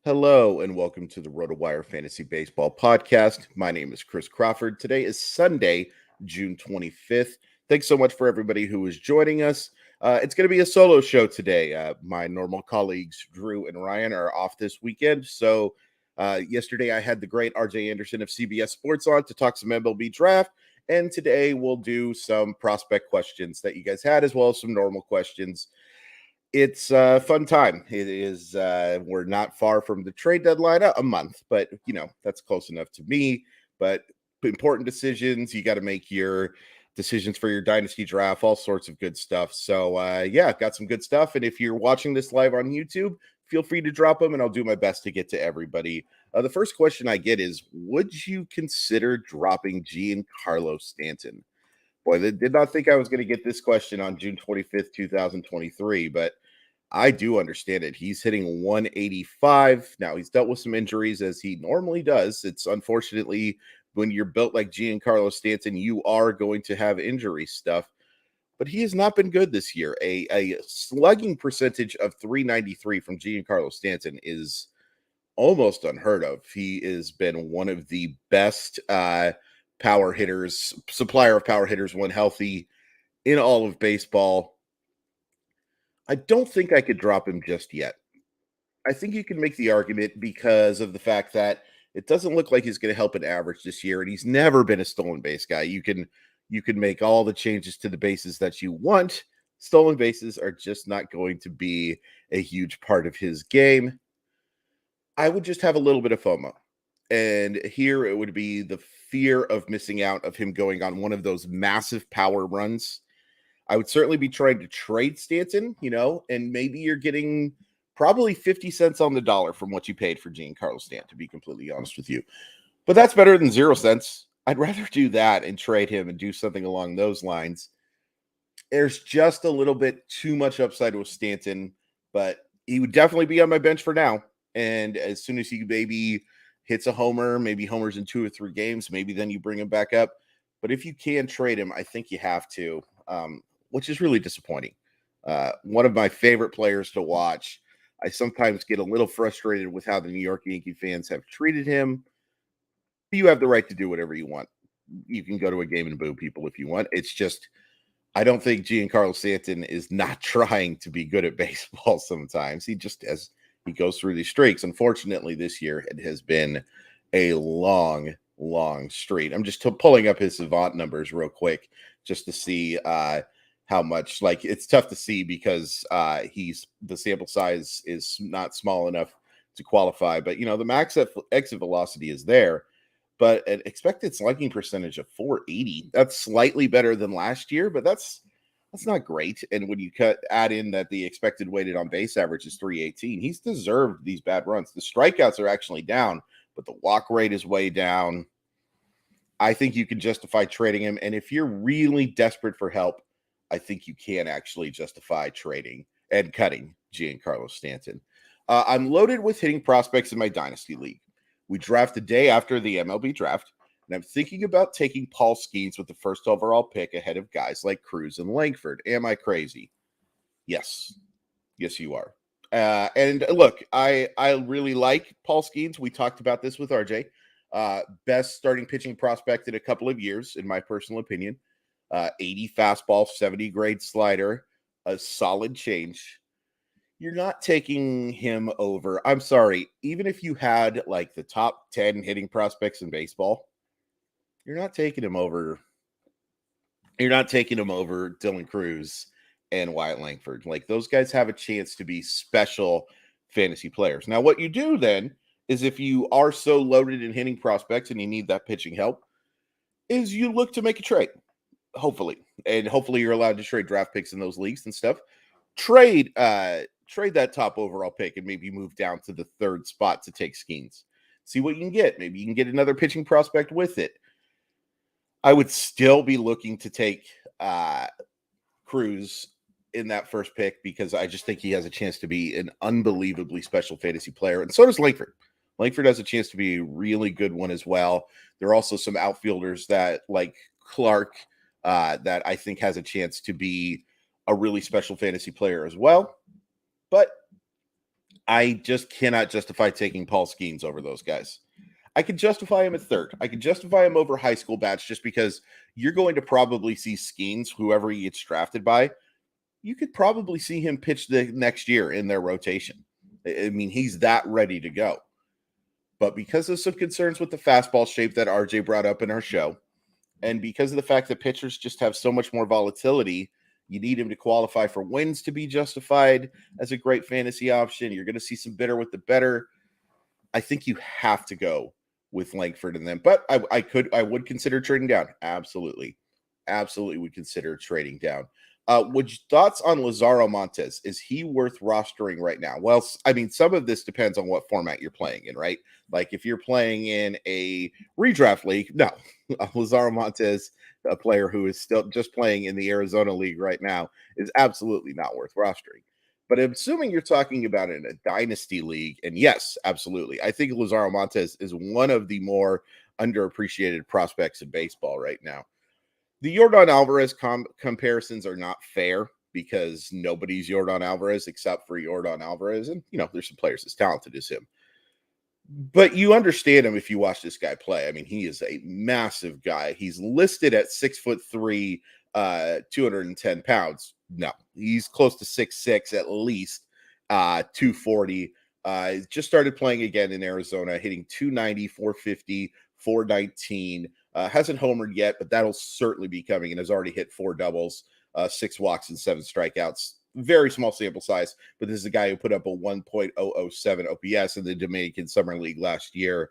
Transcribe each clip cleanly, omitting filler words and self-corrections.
Hello and welcome to the RotoWire Fantasy Baseball Podcast. My name is Chris Crawford. Today is Sunday, June 25th. Thanks so much for everybody who is joining us. It's going to be a solo show today. My normal colleagues, Drew and Ryan, are off this weekend. So yesterday I had the great RJ Anderson of CBS Sports on to talk some MLB draft. And today we'll do some prospect questions that you guys had, as well as some normal questions. It's a fun time. It is. We're not far from the trade deadline, a month, but that's close enough to me. But important decisions. You got to make your decisions for your dynasty draft, all sorts of good stuff. So got some good stuff. And if you're watching this live on YouTube, feel free to drop them, and I'll do my best to get to everybody. The first question I get is, would you consider dropping Giancarlo Stanton? Boy, they did not think I was going to get this question on June 25th, 2023, but I do understand it. He's hitting 185. Now, he's dealt with some injuries as he normally does. It's unfortunately when you're built like Giancarlo Stanton, you are going to have injury stuff, but he has not been good this year. A slugging percentage of .393 from Giancarlo Stanton is almost unheard of. He has been one of the best power hitters, supplier of power hitters when healthy in all of baseball. I don't think I could drop him just yet. I think you can make the argument because of the fact that it doesn't look like he's going to help an average this year, and he's never been a stolen base guy. You can make all the changes to the bases that you want. Stolen bases are just not going to be a huge part of his game. I would just have a little bit of FOMO. And here it would be the fear of missing out, of him going on one of those massive power runs. I would certainly be trying to trade Stanton, and maybe you're getting probably 50 cents on the dollar from what you paid for Giancarlo Stanton, to be completely honest with you. But that's better than 0 cents. I'd rather do that and trade him and do something along those lines. There's just a little bit too much upside with Stanton, but he would definitely be on my bench for now. And as soon as he maybe hits a homer, maybe homers in 2 or 3 games, maybe then you bring him back up. But if you can trade him, I think you have to, which is really disappointing. One of my favorite players to watch. I sometimes get a little frustrated with how the New York Yankee fans have treated him. You have the right to do whatever you want. You can go to a game and boo people if you want. It's just, I don't think Giancarlo Stanton is not trying to be good at baseball sometimes. He just has. He goes through these streaks. Unfortunately, this year it has been a long streak. I'm just pulling up his Savant numbers real quick just to see how much. Like, it's tough to see because the sample size is not small enough to qualify. But the max exit velocity is there, but an expected slugging percentage of .480. That's slightly better than last year, but that's not great. And when you add in that the expected weighted on base average is .318, he's deserved these bad runs. The strikeouts are actually down, but the walk rate is way down. I think you can justify trading him. And if you're really desperate for help, I think you can actually justify trading and cutting Giancarlo Stanton. I'm loaded with hitting prospects in my Dynasty League. We draft the day after the MLB draft. And I'm thinking about taking Paul Skeens with the first overall pick ahead of guys like Cruz and Langford. Am I crazy? Yes. Yes, you are. And look, I really like Paul Skeens. We talked about this with RJ. Best starting pitching prospect in a couple of years, in my personal opinion. 80 fastball, 70 grade slider, a solid change. You're not taking him over. I'm sorry. Even if you had like the top 10 hitting prospects in baseball, you're not taking him over. You're not taking him over Dylan Cruz and Wyatt Langford. Like, those guys have a chance to be special fantasy players. Now, what you do then is, if you are so loaded in hitting prospects and you need that pitching help, is you look to make a trade, hopefully. And hopefully you're allowed to trade draft picks in those leagues and stuff. Trade that top overall pick and maybe move down to the 3rd spot to take Skeens. See what you can get. Maybe you can get another pitching prospect with it. I would still be looking to take Cruz in that first pick because I just think he has a chance to be an unbelievably special fantasy player. And so does Langford. Langford has a chance to be a really good one as well. There are also some outfielders that, like Clark, that I think has a chance to be a really special fantasy player as well. But I just cannot justify taking Paul Skeens over those guys. I could justify him at third. I could justify him over high school bats just because you're going to probably see Skeens, whoever he gets drafted by. You could probably see him pitch the next year in their rotation. I mean, he's that ready to go. But because of some concerns with the fastball shape that RJ brought up in our show, and because of the fact that pitchers just have so much more volatility, you need him to qualify for wins to be justified as a great fantasy option. You're going to see some bitter with the better. I think you have to go with Langford and them. But I would consider trading down. Absolutely would consider trading down. Thoughts on Lazaro Montes? Is he worth rostering right now? Well, I mean, some of this depends on what format you're playing in, right? Like if you're playing in a redraft league, no. Lazaro Montes, a player who is still just playing in the Arizona League right now, is absolutely not worth rostering. But assuming you're talking about in a dynasty league, and yes, absolutely. I think Lazaro Montes is one of the more underappreciated prospects in baseball right now. The Yordan Alvarez comparisons are not fair because nobody's Yordan Alvarez except for Yordan Alvarez. And, there's some players as talented as him. But you understand him if you watch this guy play. I mean, he is a massive guy. He's listed at 6'3", 210 pounds. No, he's close to 6'6", at least 240. Just started playing again in Arizona, hitting 290, 450, 419. Hasn't homered yet, but that'll certainly be coming, and has already hit 4 doubles, 6 walks, and 7 strikeouts. Very small sample size, but this is a guy who put up a 1.007 OPS in the Dominican Summer League last year.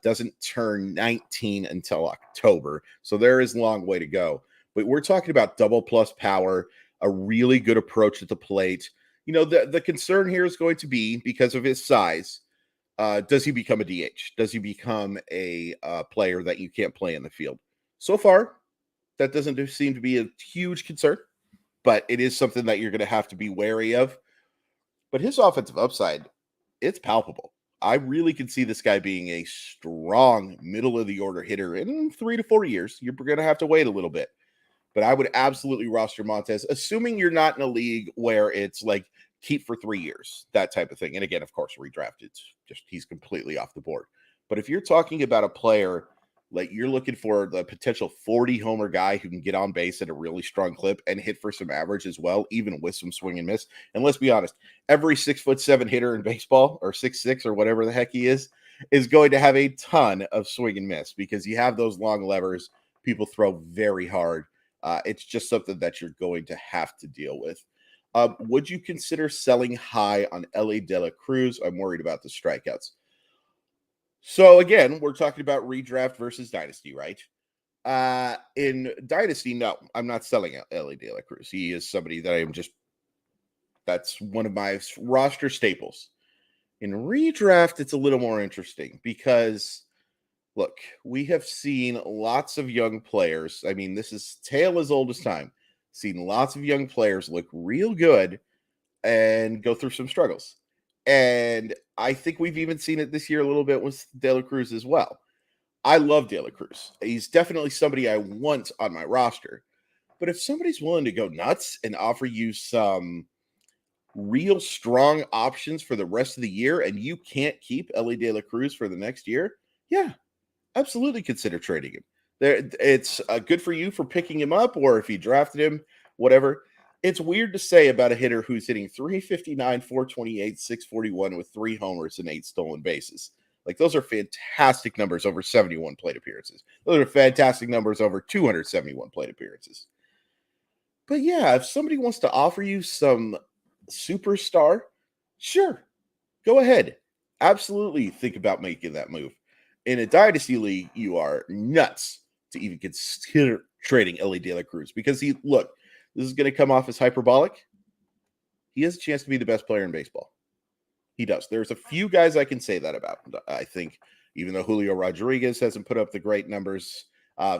Doesn't turn 19 until October, so there is a long way to go. But we're talking about double plus power, a really good approach at the plate. The concern here is going to be because of his size. Does he become a DH? Does he become a player that you can't play in the field? So far, that doesn't seem to be a huge concern, but it is something that you're going to have to be wary of. But his offensive upside, it's palpable. I really can see this guy being a strong middle-of-the-order hitter in 3 to 4 years. You're going to have to wait a little bit. But I would absolutely roster Montes, assuming you're not in a league where it's like keep for 3 years, that type of thing. And again, of course, redraft, it's just he's completely off the board. But if you're talking about a player like you're looking for the potential 40 homer guy who can get on base at a really strong clip and hit for some average as well, even with some swing and miss. And let's be honest, every 6'7" hitter in baseball, or 6'6" or whatever the heck he is going to have a ton of swing and miss because you have those long levers. People throw very hard. It's just something that you're going to have to deal with. Would you consider selling high on Elly De La Cruz? I'm worried about the strikeouts. So again, we're talking about redraft versus dynasty, right? In dynasty, no, I'm not selling Elly De La Cruz. He is somebody that that's one of my roster staples. In redraft, it's a little more interesting because look, we have seen lots of young players. I mean, this is tale as old as time. Seen lots of young players look real good and go through some struggles. And I think we've even seen it this year a little bit with De La Cruz as well. I love De La Cruz. He's definitely somebody I want on my roster. But if somebody's willing to go nuts and offer you some real strong options for the rest of the year and you can't keep Elly De La Cruz for the next year, yeah, absolutely consider trading him. It's good for you for picking him up, or if you drafted him, whatever. It's weird to say about a hitter who's hitting 359, 428, 641 with 3 homers and 8 stolen bases. Like, those are fantastic numbers over 71 plate appearances. Those are fantastic numbers over 271 plate appearances. But yeah, if somebody wants to offer you some superstar, sure, go ahead. Absolutely think about making that move. In a dynasty league, you are nuts to even consider trading Elly De La Cruz because this is going to come off as hyperbolic. He has a chance to be the best player in baseball. He does. There's a few guys I can say that about. I think even though Julio Rodriguez hasn't put up the great numbers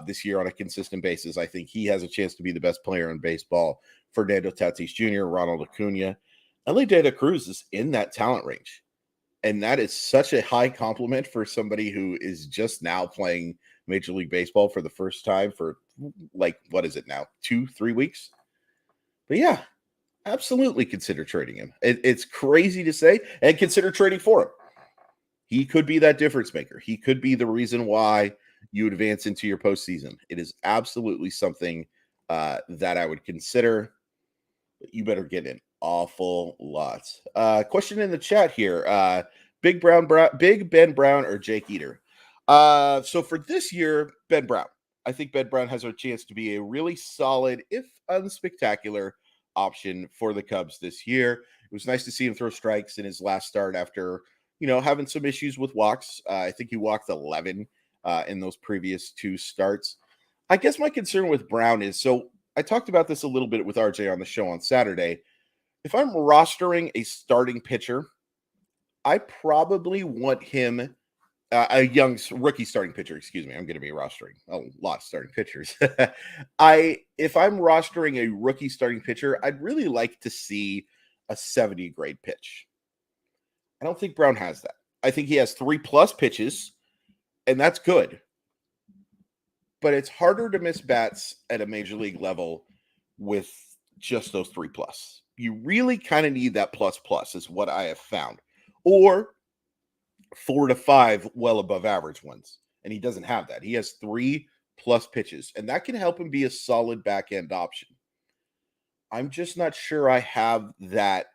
this year on a consistent basis, I think he has a chance to be the best player in baseball. Fernando Tatis Jr., Ronald Acuna. Elly De La Cruz is in that talent range. And that is such a high compliment for somebody who is just now playing Major League Baseball for the first time for, like, what is it now? 2-3 weeks? But yeah, absolutely consider trading him. It's crazy to say, and consider trading for him. He could be that difference maker. He could be the reason why you advance into your postseason. It is absolutely something that I would consider. But you better get an awful lot. Question in the chat here: Big Ben Brown, or Jake Eater? So for this year, Ben Brown. I think Ben Brown has a chance to be a really solid, if unspectacular, option for the Cubs this year. It was nice to see him throw strikes in his last start after having some issues with walks. I think he walked 11 in those previous 2 starts. I guess my concern with Brown is, so I talked about this a little bit with RJ on the show on Saturday. If I'm rostering a starting pitcher, I probably want him, a young rookie starting pitcher, excuse me. I'm going to be rostering a lot of starting pitchers. If I'm rostering a rookie starting pitcher, I'd really like to see a 70 grade pitch. I don't think Brown has that. I think he has 3+ pitches, and that's good. But it's harder to miss bats at a major league level with just those 3+. You really kind of need that plus is what I have found. Or 4 to 5 well above average ones. And he doesn't have that. He has 3+ pitches, and that can help him be a solid back end option. I'm just not sure I have that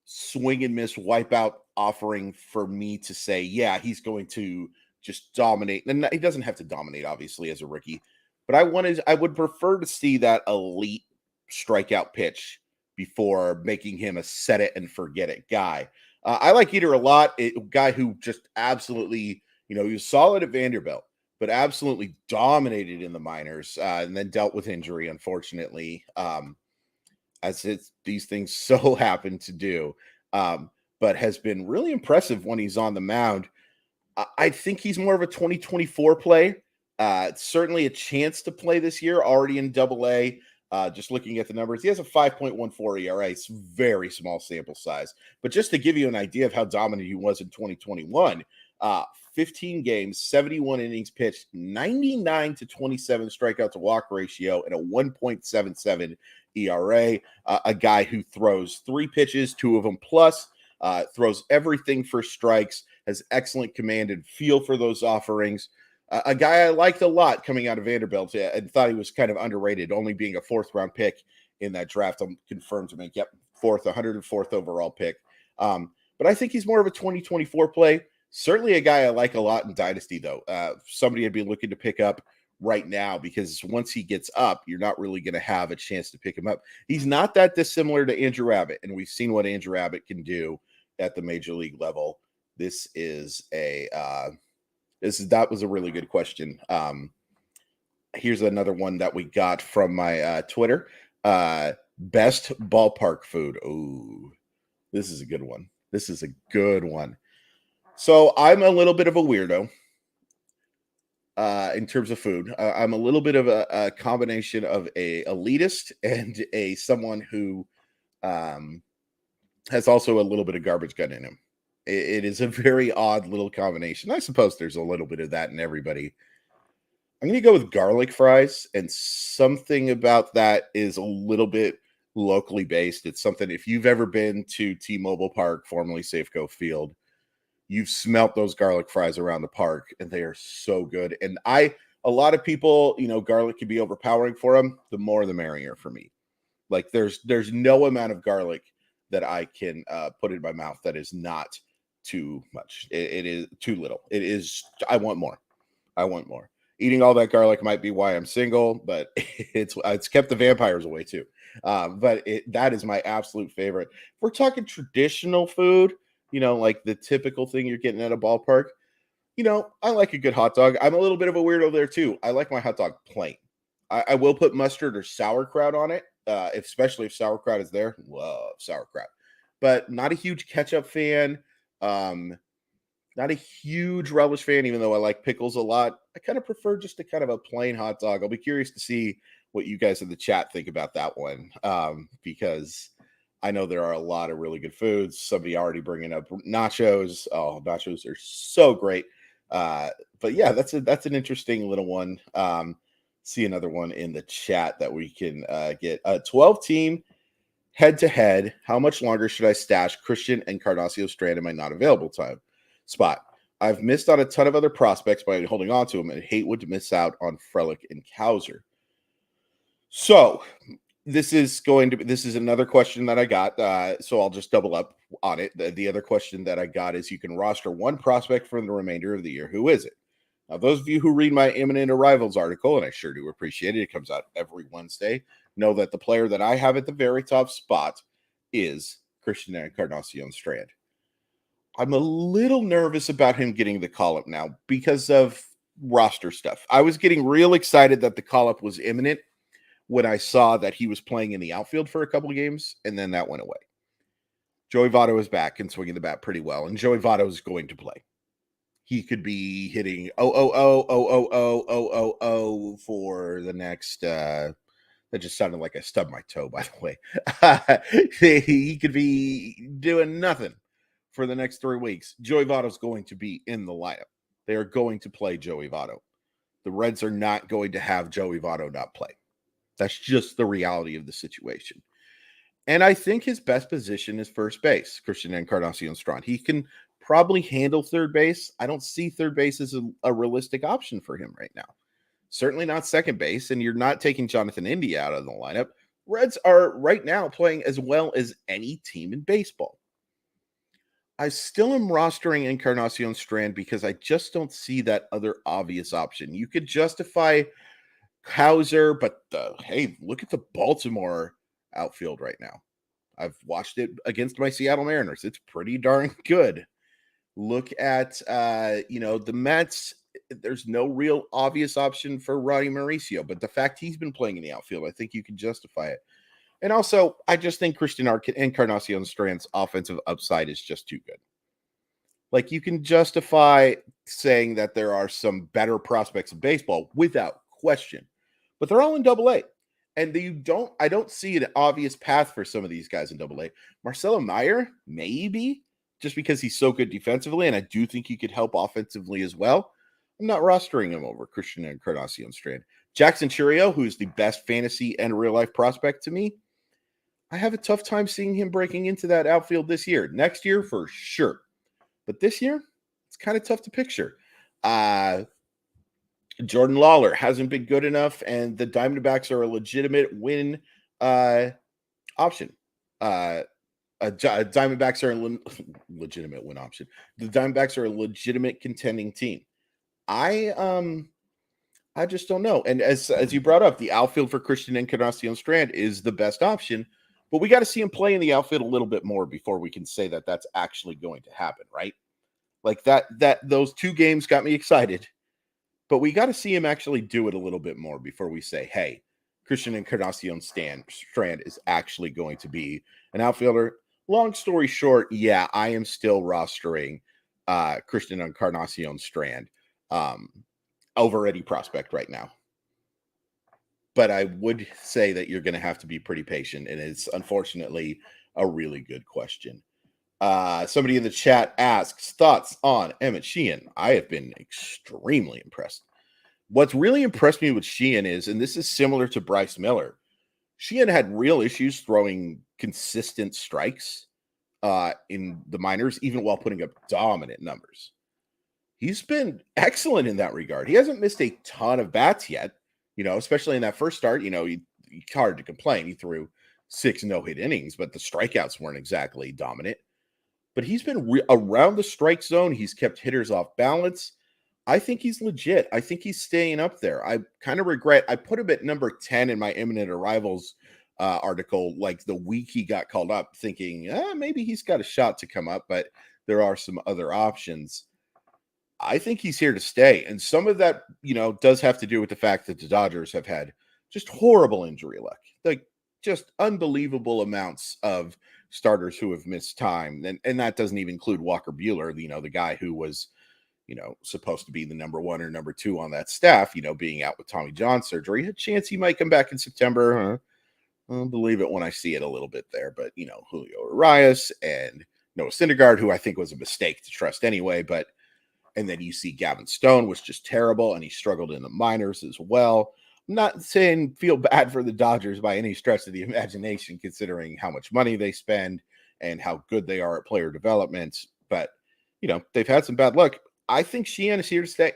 swing and miss wipeout offering for me to say, yeah, he's going to just dominate. And he doesn't have to dominate, obviously, as a rookie, but I would prefer to see that elite strikeout pitch before making him a set it and forget it guy. I like Eater a lot. A guy who just absolutely, he was solid at Vanderbilt, but absolutely dominated in the minors, and then dealt with injury, unfortunately, as these things so happen to do. But has been really impressive when he's on the mound. I think he's more of a 2024 play. Certainly a chance to play this year, already in Double-A. Just looking at the numbers, he has a 5.14 ERA. It's very small sample size. But just to give you an idea of how dominant he was in 2021, 15 games, 71 innings pitched, 99 to 27 strikeout to walk ratio, and a 1.77 ERA. A guy who throws 3 pitches, 2 of them plus, throws everything for strikes, has excellent command and feel for those offerings. A guy I liked a lot coming out of Vanderbilt and thought he was kind of underrated, only being a 4th round pick in that draft. I'm confirmed to make, 4th, 104th overall pick. But I think he's more of a 2024 play. Certainly a guy I like a lot in Dynasty, though. Somebody I'd be looking to pick up right now, because once he gets up, you're not really going to have a chance to pick him up. He's not that dissimilar to Andrew Abbott, and we've seen what Andrew Abbott can do at the major league level. This is that was a really good question. Here's another one that we got from my Twitter. Best ballpark food. Ooh, this is a good one. So I'm a little bit of a weirdo in terms of food. I'm a little bit of a combination of a elitist and someone who has also a little bit of garbage gun in him. It is a very odd little combination. I suppose there's a little bit of that in everybody. I'm going to go with garlic fries, and something about that is a little bit locally based. It's something, if you've ever been to T-Mobile Park, formerly Safeco Field, you've smelt those garlic fries around the park, and they are so good. And a lot of people, garlic can be overpowering for them. The more, the merrier for me. Like there's no amount of garlic that I can put in my mouth that is not too much. It is too little. It is. I want more. Eating all that garlic might be why I'm single, but it's kept the vampires away too. But that is my absolute favorite. If we're talking traditional food, like the typical thing you're getting at a ballpark, I like a good hot dog. I'm a little bit of a weirdo there too. I like my hot dog plain. I will put mustard or sauerkraut on it, especially if sauerkraut is there. Love sauerkraut, but not a huge ketchup fan. Not a huge relish fan, even though I like pickles a lot. I kind of prefer just a kind of a plain hot dog. I'll be curious to see what you guys in the chat think about that one, because I know there are a lot of really good foods. Somebody already bringing up nachos. Oh, nachos are so great. But yeah, that's an interesting little one. See another one in the chat that we can get. A 12-team Head-to-head, how much longer should I stash Christian Encarnacion Strand in my not available time spot? I've missed on a ton of other prospects by holding on to them and hate would miss out on Frelick and Kauser. So this is another question that I got. So I'll just double up on it. The other question that I got is you can roster one prospect for the remainder of the year. Who is it? Now, those of you who read my imminent arrivals article, and I sure do appreciate it, it comes out every Wednesday, know that the player that I have at the very top spot is Christian Encarnacion Strand. I'm a little nervous about him getting the call-up now because of roster stuff. I was getting real excited that the call-up was imminent when I saw that he was playing in the outfield for a couple of games, and then that went away. Joey Votto is back and swinging the bat pretty well, and Joey Votto is going to play. He could be hitting 0 for the next. That just sounded like I stubbed my toe, by the way. He could be doing nothing for the next 3 weeks. Joey Votto's going to be in the lineup. They are going to play Joey Votto. The Reds are not going to have Joey Votto not play. That's just the reality of the situation. And I think his best position is first base, Christian Encarnacion Strand. He can probably handle third base. I don't see third base as a realistic option for him right now. Certainly not second base, and you're not taking Jonathan India out of the lineup. Reds are right now playing as well as any team in baseball. I still am rostering Encarnacion Strand because I just don't see that other obvious option. You could justify Kauser, but hey, look at the Baltimore outfield right now. I've watched it against my Seattle Mariners. It's pretty darn good. Look at, the Mets. There's no real obvious option for Roddy Mauricio, but the fact he's been playing in the outfield, I think you can justify it. And also, I just think Christian Encarnacion Strand's offensive upside is just too good. Like, you can justify saying that there are some better prospects in baseball without question, but they're all in Double-A. And I don't see an obvious path for some of these guys in Double-A. Marcelo Meyer, maybe, just because he's so good defensively, and I do think he could help offensively as well. I'm not rostering him over Christian Encarnacion Strand. Jackson Chourio, who's the best fantasy and real-life prospect to me, I have a tough time seeing him breaking into that outfield this year. Next year, for sure. But this year, it's kind of tough to picture. Jordan Lawler hasn't been good enough, and the Diamondbacks are a legitimate win option. Diamondbacks are a legitimate win option. The Diamondbacks are a legitimate contending team. I just don't know. And as you brought up, the outfield for Christian Encarnacion Strand is the best option, but we got to see him play in the outfield a little bit more before we can say that that's actually going to happen, right? Like those 2 games got me excited, but we got to see him actually do it a little bit more before we say, hey, Christian Encarnacion Strand is actually going to be an outfielder. Long story short, yeah, I am still rostering Christian Encarnacion Strand over any prospect right now. But I would say that you're going to have to be pretty patient, and it's unfortunately a really good question. Somebody in the chat asks, thoughts on Emmett Sheehan? I have been extremely impressed. What's really impressed me with Sheehan is, and this is similar to Bryce Miller, Sheehan had real issues throwing consistent strikes in the minors, even while putting up dominant numbers. He's been excellent in that regard. He hasn't missed a ton of bats yet, especially in that first start. It's hard to complain. He threw 6 no-hit innings, but the strikeouts weren't exactly dominant. But he's been around the strike zone. He's kept hitters off balance. I think he's legit. I think he's staying up there. I kind of regret I put him at number 10 in my imminent arrivals article, like the week he got called up, thinking maybe he's got a shot to come up, but there are some other options. I think he's here to stay. And some of that, does have to do with the fact that the Dodgers have had just horrible injury luck, like just unbelievable amounts of starters who have missed time. And that doesn't even include Walker Buehler, the guy who was, supposed to be the number 1 or number 2 on that staff, being out with Tommy John surgery. A chance he might come back in September. I'll believe it when I see it a little bit there. But, Julio Urias and Noah Syndergaard, who I think was a mistake to trust anyway. And then you see Gavin Stone was just terrible, and he struggled in the minors as well. I'm not saying feel bad for the Dodgers by any stretch of the imagination, considering how much money they spend and how good they are at player development. But, they've had some bad luck. I think Sheehan is here to stay.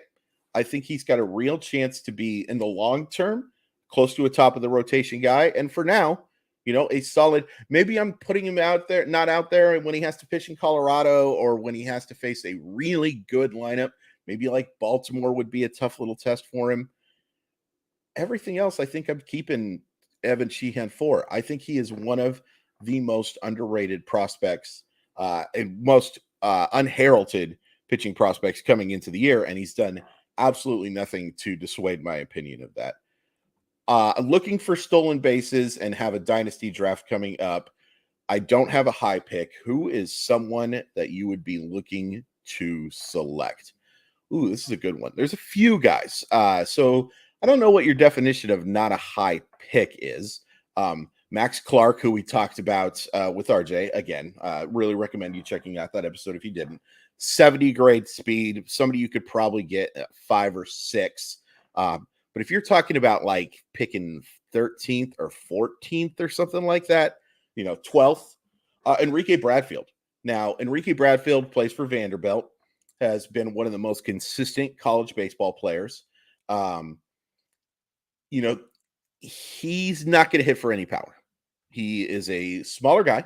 I think he's got a real chance to be, in the long term, close to a top of the rotation guy. And for now, a solid, maybe I'm putting him out there, not out there when he has to pitch in Colorado or when he has to face a really good lineup. Maybe like Baltimore would be a tough little test for him. Everything else, I think I'm keeping Evan Sheehan for. I think he is one of the most underrated prospects and most unheralded pitching prospects coming into the year, and he's done absolutely nothing to dissuade my opinion of that. Looking for stolen bases and have a dynasty draft coming up. I don't have a high pick. Who is someone that you would be looking to select? Ooh, this is a good one. There's a few guys. So I don't know what your definition of not a high pick is. Max Clark, who we talked about with RJ, again, really recommend you checking out that episode if you didn't. 70 grade speed, somebody you could probably get at 5 or 6. But if you're talking about like picking 13th or 14th or something like that, 12th, Enrique Bradfield. Now, Enrique Bradfield plays for Vanderbilt, has been one of the most consistent college baseball players. He's not going to hit for any power. He is a smaller guy,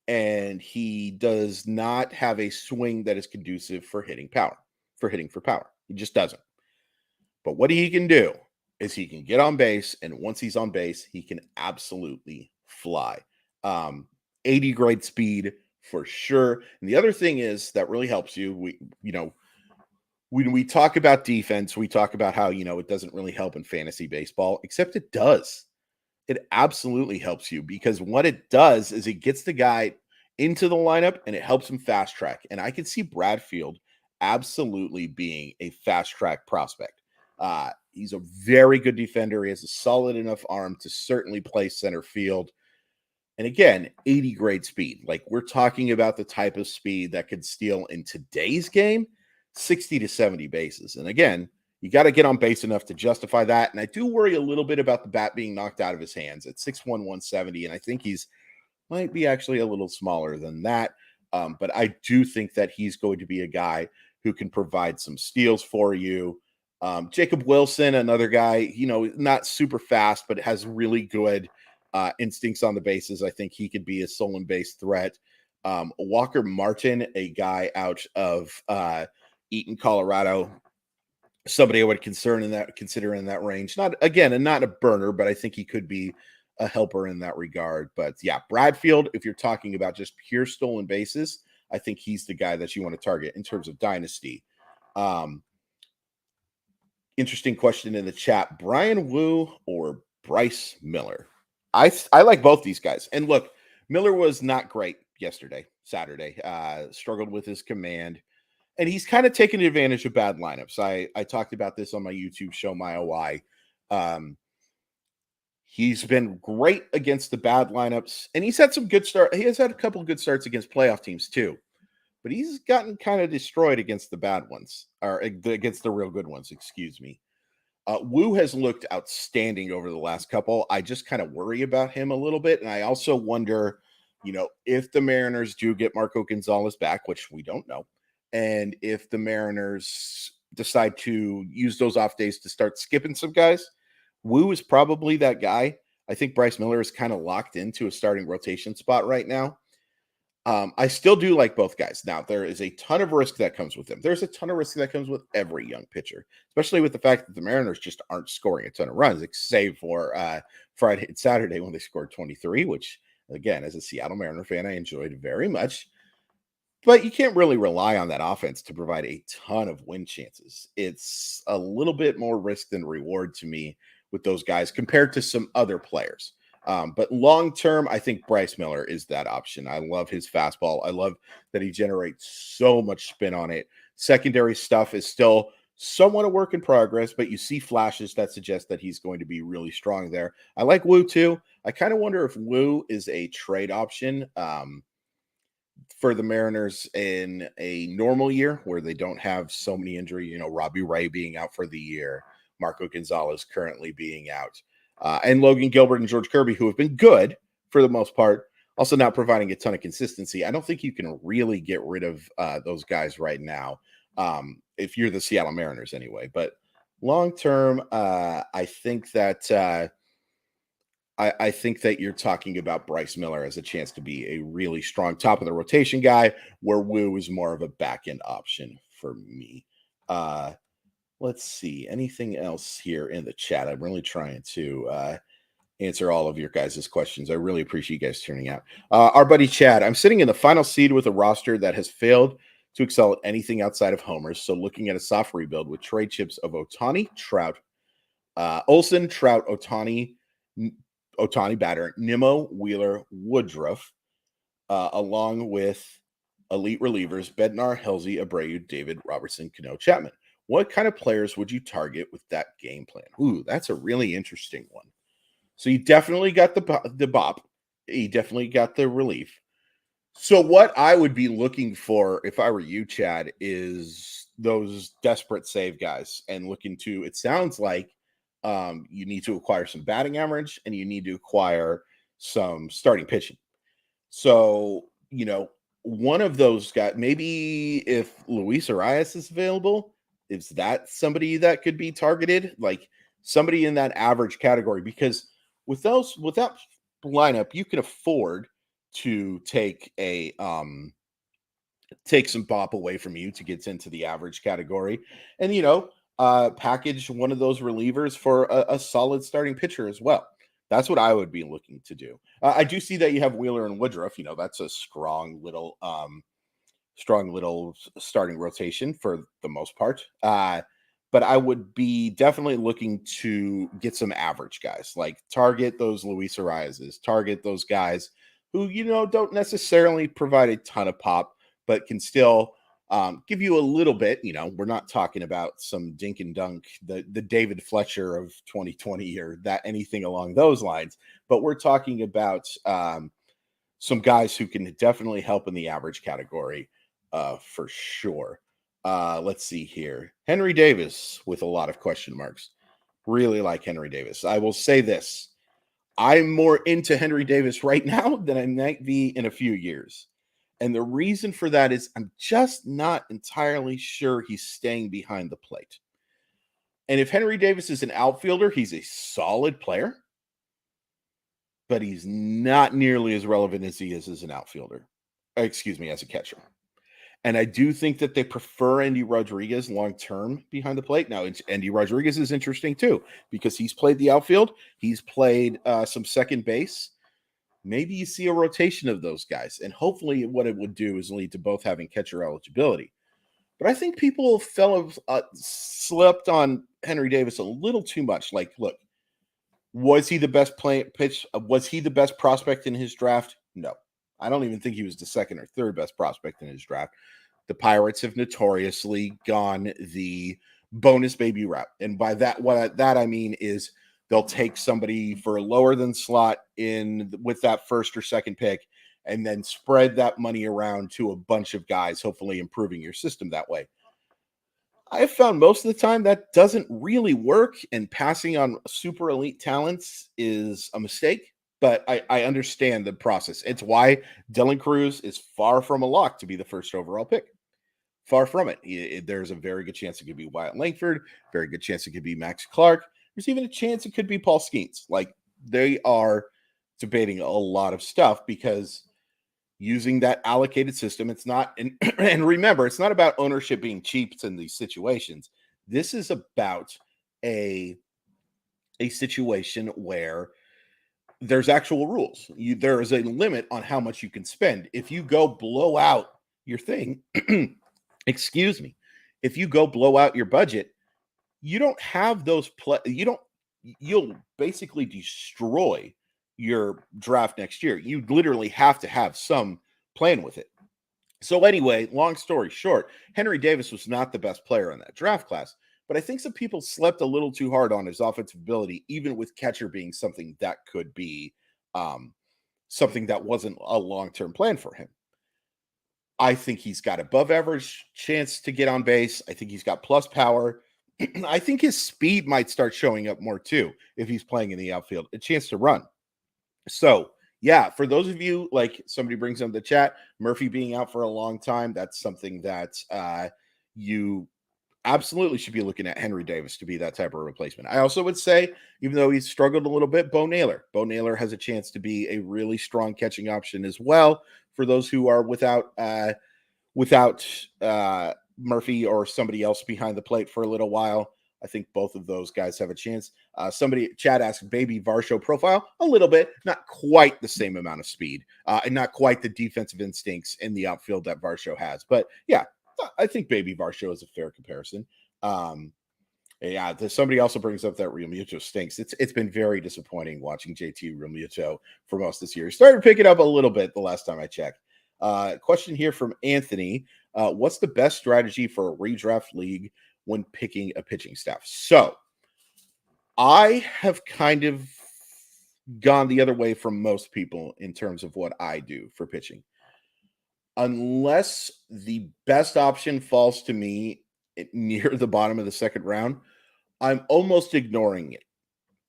and he does not have a swing that is conducive for hitting for power. He just doesn't. But what he can do is he can get on base, and once he's on base, he can absolutely fly. 80 grade speed for sure. And the other thing is that really helps you. When we talk about defense, we talk about how, it doesn't really help in fantasy baseball, except it does. It absolutely helps you because what it does is it gets the guy into the lineup and it helps him fast track. And I can see Bradfield absolutely being a fast track prospect. He's a very good defender. He has a solid enough arm to certainly play center field. And again, 80 grade speed. Like we're talking about the type of speed that could steal in today's game 60 to 70 bases. And again, you got to get on base enough to justify that. And I do worry a little bit about the bat being knocked out of his hands at 6'1", 170. And I think he's might be actually a little smaller than that. But I do think that he's going to be a guy who can provide some steals for you. Jacob Wilson, another guy, not super fast, but has really good instincts on the bases. I think he could be a stolen base threat. Walker Martin, a guy out of Eaton, Colorado, somebody I would consider in that range. Not a burner, but I think he could be a helper in that regard. But yeah, Bradfield, if you're talking about just pure stolen bases, I think he's the guy that you want to target in terms of dynasty. Interesting question in the chat. Brian Wu or Bryce Miller? I like both these guys. And look, Miller was not great Saturday. Struggled with his command. And he's kind of taken advantage of bad lineups. I talked about this on my YouTube show, My OI. He's been great against the bad lineups, and he's had some good start. He has had a couple of good starts against playoff teams too, but he's gotten kind of destroyed against the bad ones, or against the real good ones. Excuse me. Wu has looked outstanding over the last couple. I just kind of worry about him a little bit, and I also wonder, if the Mariners do get Marco Gonzalez back, which we don't know. And if the Mariners decide to use those off days to start skipping some guys, Wu is probably that guy. I think Bryce Miller is kind of locked into a starting rotation spot right now. I still do like both guys. Now, there is a ton of risk that comes with them. There's a ton of risk that comes with every young pitcher, especially with the fact that the Mariners just aren't scoring a ton of runs, save for Friday and Saturday when they scored 23, which, again, as a Seattle Mariner fan, I enjoyed very much. But you can't really rely on that offense to provide a ton of win chances. It's a little bit more risk than reward to me with those guys compared to some other players. But long-term, I think Bryce Miller is that option. I love his fastball. I love that he generates so much spin on it. Secondary stuff is still somewhat a work in progress, but you see flashes that suggest that he's going to be really strong there. I like Wu too. I kind of wonder if Wu is a trade option for the Mariners in a normal year where they don't have so many injuries, Robbie Ray being out for the year, Marco Gonzalez currently being out. And Logan Gilbert and George Kirby, who have been good for the most part, also not providing a ton of consistency. I don't think you can really get rid of those guys right now if you're the Seattle Mariners anyway. But long term, I think that I think that you're talking about Bryce Miller as a chance to be a really strong top of the rotation guy, where Woo is more of a back end option for me. Let's see. Anything else here in the chat? I'm really trying to answer all of your guys' questions. I really appreciate you guys tuning out. Our buddy Chad, I'm sitting in the final seed with a roster that has failed to excel at anything outside of homers. So looking at a soft rebuild with trade chips of Ohtani, Trout, Olsen, Trout, Ohtani, Batter, Nimmo, Wheeler, Woodruff, along with elite relievers Bednar, Helsey, Abreu, David, Robertson, Cano, Chapman. What kind of players would you target with that game plan? Ooh, that's a really interesting one. So you definitely got the bop. You definitely got the relief. So what I would be looking for if I were you, Chad, is those desperate save guys and looking to, it sounds like you need to acquire some batting average and you need to acquire some starting pitching. So, one of those guys, maybe if Luis Arias is available, is that somebody that could be targeted? Like somebody in that average category, because with that lineup, you can afford to take some bop away from you to get into the average category, and package one of those relievers for a solid starting pitcher as well. That's what I would be looking to do. I do see that you have Wheeler and Woodruff. That's a strong little starting rotation for the most part. But I would be definitely looking to get some average guys, like target those Luis Arias's, target those guys who, don't necessarily provide a ton of pop, but can still give you a little bit. We're not talking about some dink and dunk, the David Fletcher of 2020 or that anything along those lines, but we're talking about some guys who can definitely help in the average category for sure. Let's see here. Henry Davis with a lot of question marks. Really like Henry Davis. I will say this. I'm more into Henry Davis right now than I might be in a few years. And the reason for that is I'm just not entirely sure he's staying behind the plate. And if Henry Davis is an outfielder, he's a solid player, but he's not nearly as relevant as he is as an outfielder. Excuse me, as a catcher. And I do think that they prefer Andy Rodriguez long-term behind the plate. Now, Andy Rodriguez is interesting too, because he's played the outfield. He's played some second base. Maybe you see a rotation of those guys. And hopefully what it would do is lead to both having catcher eligibility. But I think people slept on Henry Davis a little too much. Like, look, was he the best pitch? Was he the best prospect in his draft? No. I don't even think he was the second or third best prospect in his draft. The Pirates have notoriously gone the bonus baby route. And by that, what I mean is they'll take somebody for a lower than slot in with that first or second pick and then spread that money around to a bunch of guys, hopefully improving your system that way. I've found most of the time that doesn't really work, and passing on super elite talents is a mistake. But I understand the process. It's why Dylan Cruz is far from a lock to be the first overall pick. Far from it. There's a very good chance it could be Wyatt Langford. Very good chance it could be Max Clark. There's even a chance it could be Paul Skeens. Like, they are debating a lot of stuff because using that allocated system, it's not, and remember, it's not about ownership being cheap in these situations. This is about a situation where there's actual rules. There is a limit on how much you can spend. If you go blow out your thing, excuse me, if you go blow out your budget, you don't have those you'll basically destroy your draft next year. You literally have to have some plan with it. So anyway, long story short, Henry Davis was not the best player in that draft class. But I think some people slept a little too hard on his offensive ability, even with catcher being something that could be something that wasn't a long-term plan for him. I think he's got above average chance to get on base. I think he's got plus power. I think his speed might start showing up more too if he's playing in the outfield, a chance to run. So, yeah, for those of you, like somebody brings up the chat, Murphy being out for a long time, that's something that you absolutely should be looking at Henry Davis to be that type of replacement. I also would say, even though he's struggled a little bit, Bo Naylor has a chance to be a really strong catching option as well for those who are without Murphy or somebody else behind the plate for a little while. I think both of those guys have a chance. Chad asked, Baby Varsho profile? A little bit, not quite the same amount of speed, and not quite the defensive instincts in the outfield that Varsho has. But yeah, I think Baby Varsho is a fair comparison. Yeah, somebody also brings up that Realmuto stinks. It's been very disappointing watching JT Realmuto for most this year. He started picking up a little bit the last time I checked. Question here from Anthony. What's the best strategy for a redraft league when picking a pitching staff? So I have kind of gone the other way from most people in terms of what I do for pitching. Unless the best option falls to me near the bottom of the second round, I'm almost ignoring it.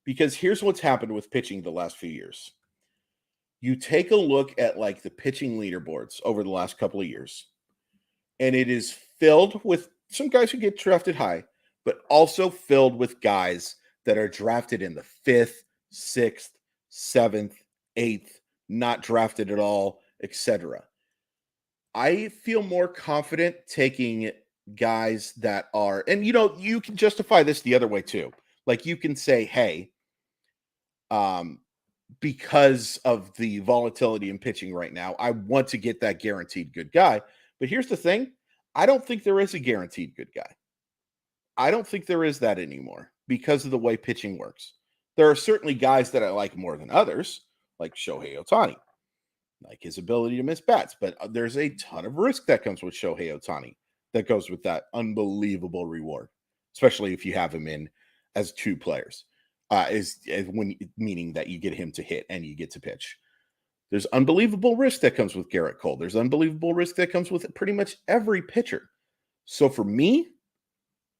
Because here's what's happened with pitching the last few years. You take a look at like the pitching leaderboards over the last couple of years, and it is filled with some guys who get drafted high, but also filled with guys that are drafted in the 5th, 6th, 7th, 8th, not drafted at all, etc. I feel more confident taking guys that are, and you can justify this the other way too. Like you can say, hey, because of the volatility in pitching right now, I want to get that guaranteed good guy. But here's the thing. I don't think there is a guaranteed good guy. I don't think there is that anymore because of the way pitching works. There are certainly guys that I like more than others, like Shohei Ohtani, like his ability to miss bats. But there's a ton of risk that comes with Shohei Ohtani that goes with that unbelievable reward, especially if you have him in as two players. Meaning that you get him to hit and you get to pitch. There's unbelievable risk that comes with Garrett Cole. There's unbelievable risk that comes with pretty much every pitcher. So for me,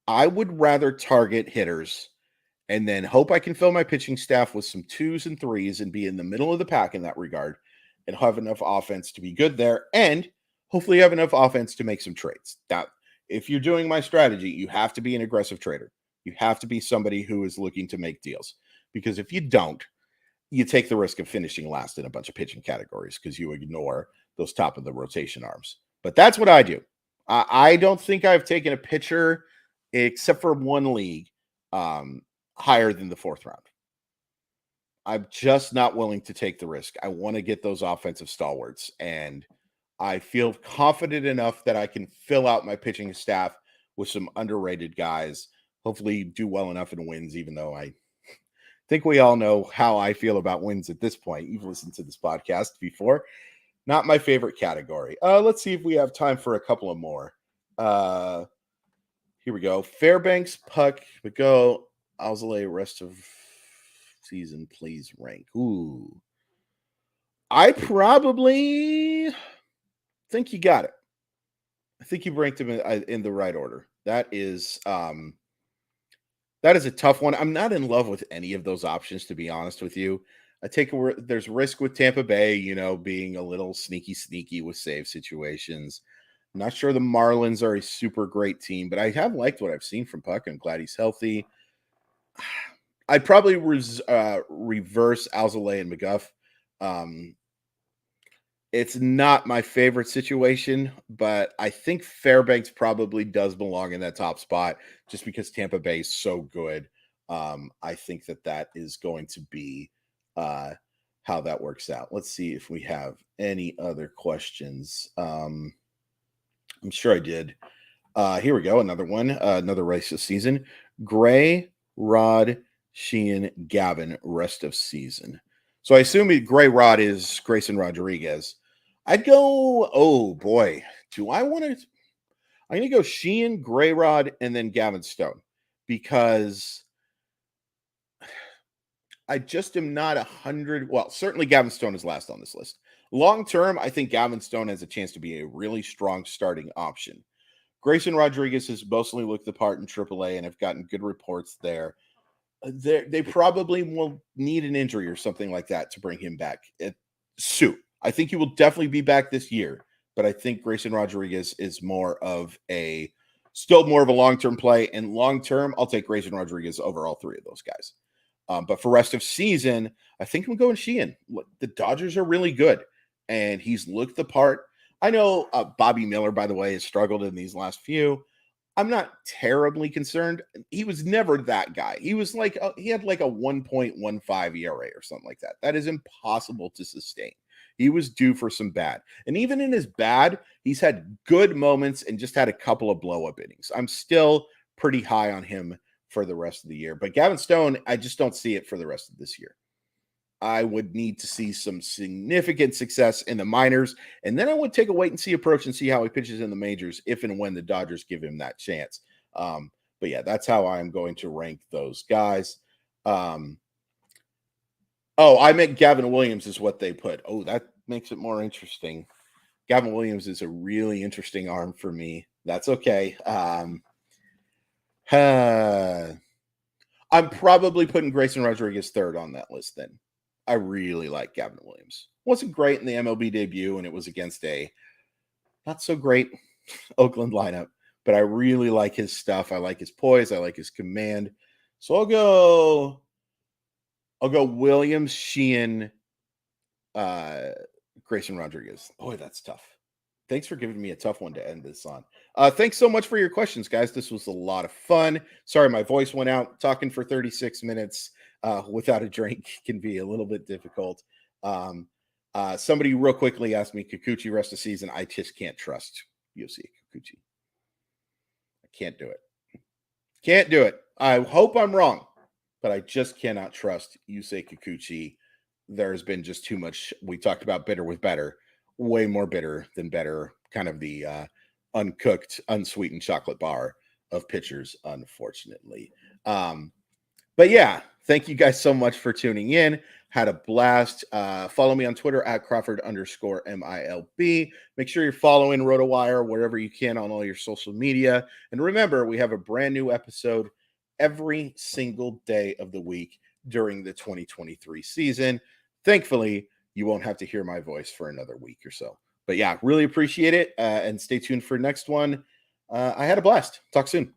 I would rather target hitters and then hope I can fill my pitching staff with some 2s and 3s and be in the middle of the pack in that regard and have enough offense to be good there and hopefully have enough offense to make some trades. Now, if you're doing my strategy, you have to be an aggressive trader. You have to be somebody who is looking to make deals, because if you don't, you take the risk of finishing last in a bunch of pitching categories because you ignore those top of the rotation arms. But that's what I do. I don't think I've taken a pitcher except for one league higher than the 4th round. I'm just not willing to take the risk. I want to get those offensive stalwarts, and I feel confident enough that I can fill out my pitching staff with some underrated guys. Hopefully do well enough in wins, even though I think we all know how I feel about wins at this point. You've listened to this podcast before. Not my favorite category. Let's see if we have time for a couple of more. Here we go. Fairbanks, Puck, Go, Alzolay, rest of season, please rank. Ooh. I probably think you got it. I think you ranked him in the right order. That is a tough one. I'm not in love with any of those options, to be honest with you. There's risk with Tampa Bay, being a little sneaky with save situations. I'm not sure the Marlins are a super great team, but I have liked what I've seen from Puck. I'm glad he's healthy. I'd probably reverse Alzolay and McGuff. It's not my favorite situation, but I think Fairbanks probably does belong in that top spot just because Tampa Bay is so good. I think that is going to be how that works out. Let's see if we have any other questions. I'm sure I did. Here we go. Another one. Another race this season. Gray, Rod, Sheehan, Gavin, rest of season. So I assume Gray Rod is Grayson Rodriguez. I'd go, oh boy, do I want to? I'm going to go Sheehan, Gray Rod, and then Gavin Stone because I just am not 100. Well, certainly Gavin Stone is last on this list. Long term, I think Gavin Stone has a chance to be a really strong starting option. Grayson Rodriguez has mostly looked the part in AAA and have gotten good reports there. They probably will need an injury or something like that to bring him back soon. I think he will definitely be back this year, but I think Grayson Rodriguez is still more of a long-term play. And long-term, I'll take Grayson Rodriguez over all three of those guys. But for rest of season, I think I'm going Sheehan. The Dodgers are really good, and he's looked the part. I know Bobby Miller, by the way, has struggled in these last few. I'm not terribly concerned. He was never that guy. He was like he had like a 1.15 ERA or something like that. That is impossible to sustain. He was due for some bad. And even in his bad, he's had good moments and just had a couple of blow-up innings. I'm still pretty high on him for the rest of the year. But Gavin Stone, I just don't see it for the rest of this year. I would need to see some significant success in the minors, and then I would take a wait-and-see approach and see how he pitches in the majors if and when the Dodgers give him that chance. But yeah, that's how I'm going to rank those guys. I meant Gavin Williams is what they put. Oh, that makes it more interesting. Gavin Williams is a really interesting arm for me. That's okay. I'm probably putting Grayson Rodriguez third on that list then. I really like Gavin Williams. Wasn't great in the MLB debut, and it was against a not so great Oakland lineup, but I really like his stuff. I like his poise. I like his command. So I'll go Williams, Sheehan, Grayson Rodriguez. Boy, that's tough. Thanks for giving me a tough one to end this on. Thanks so much for your questions, guys. This was a lot of fun. Sorry, my voice went out. Talking for 36 minutes without a drink can be a little bit difficult. Somebody real quickly asked me, Kikuchi rest of season. I just can't trust Yosei Kikuchi. I can't do it. Can't do it. I hope I'm wrong, but I just cannot trust Yosei Kikuchi. There's been just too much. We talked about bitter with better. Way more bitter than better, kind of the uncooked, unsweetened chocolate bar of pitchers, unfortunately. But yeah, thank you guys so much for tuning in. Had a blast. Follow me on Twitter at Crawford_MILB. Make sure you're following RotoWire wherever you can on all your social media. And remember, we have a brand new episode every single day of the week during the 2023 season. Thankfully, you won't have to hear my voice for another week or so. But yeah, really appreciate it. And stay tuned for next one. I had a blast. Talk soon.